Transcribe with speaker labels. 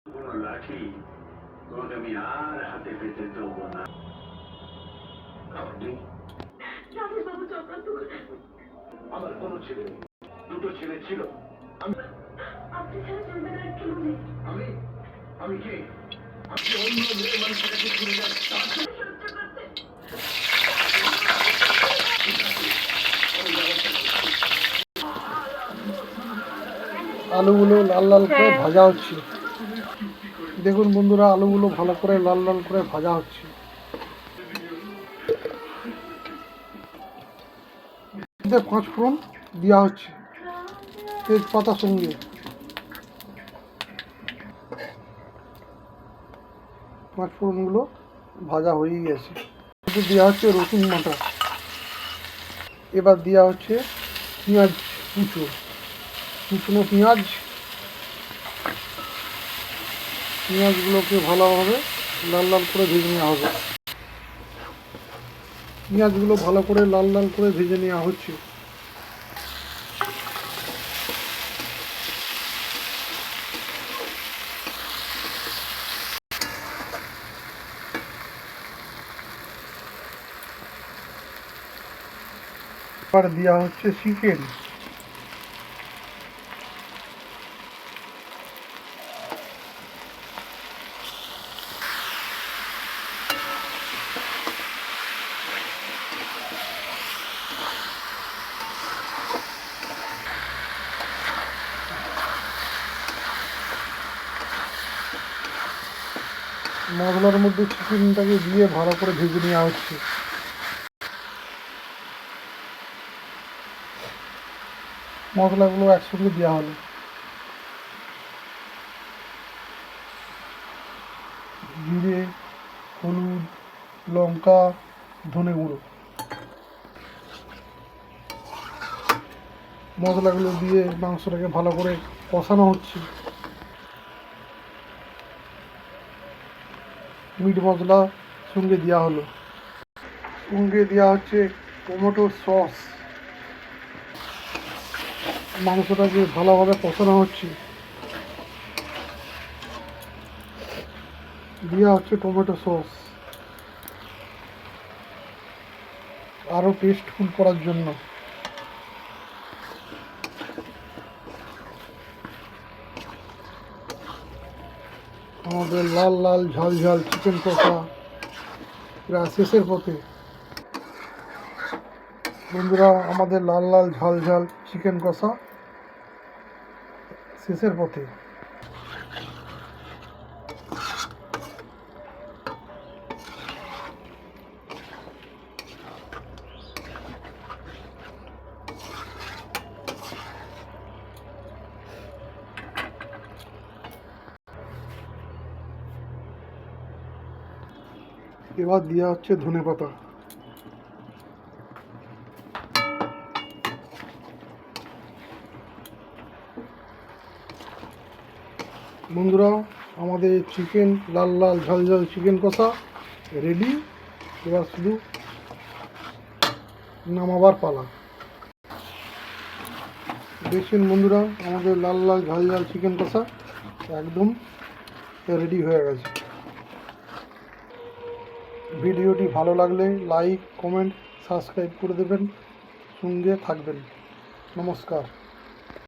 Speaker 1: কোনো লাঠি তোমাকে আমি আর হাতে পেতে দেবো না। আপনি
Speaker 2: বাবু চক্রান্ত করে
Speaker 1: আমার কোনো ছেলে নেই, দুটো ছেলে ছিল। আমি
Speaker 2: আপনি ছাড়া চলবে না কেউ নেই।
Speaker 1: আমি আমি কে? আপনি অন্য মেয়ে মানুষের কাছে ঘুরে যান।
Speaker 2: সহ্য করতে
Speaker 3: আলুগুলো লাল লাল করে ভাজা হচ্ছে। দেখুন বন্ধুরা, আলুগুলো ভালো করে লাল লাল করে ভাজা হচ্ছে। পাঁচ ফোড়ন দেওয়া হচ্ছে তেজপাতার সঙ্গে। পাঁচ ফোড়নগুলো ভাজা হয়েই গেছে। দেওয়া হচ্ছে রসুন বাটা। এবার দেওয়া হচ্ছে পেঁয়াজ কুচনো পেঁয়াজগুলোকে ভালোভাবে লাল লাল করে ভেজে নেওয়া হবে। পেঁয়াজগুলো ভালো করে লাল লাল করে ভেজে নেওয়া হচ্ছে। এবার দেওয়া হচ্ছে চিকেন। মশলার মধ্যে চিকেনটাকে দিয়ে ভালো করে ভেজে নেওয়া হচ্ছে। মশলাগুলো একসঙ্গে দেওয়া হলো। জিরে, হলুদ, লঙ্কা, ধনে গুঁড়ো। মশলাগুলো দিয়ে মাংসটাকে ভালো করে কষানো হচ্ছে। মিট মশলা সঙ্গে দেওয়া হলো। সঙ্গে দেওয়া হচ্ছে টমেটো সস। মাংসটাকে ভালোভাবে কষানো হচ্ছে। দেওয়া হচ্ছে টমেটো সস আরও টেস্টফুল করার জন্য। আমাদের লাল লাল ঝাল ঝাল চিকেন কষা প্রায় শেষের পথে। বন্ধুরা, আমাদের লাল লাল ঝাল ঝাল চিকেন কষা শেষের পথে। এবার দেওয়া হচ্ছে ধনেপাতা। বন্ধুরা, আমাদের চিকেন লাল লাল ঝাল ঝাল চিকেন কষা রেডি। এবার শুধু নামাবার পালা। দেখছেন বন্ধুরা, আমাদের লাল লাল ঝাল ঝাল চিকেন কষা একদম রেডি হয়ে গেছে। ভিডিওটি ভালো লাগলে লাইক, কমেন্ট, সাবস্ক্রাইব করে দেবেন, সঙ্গে থাকবেন। নমস্কার।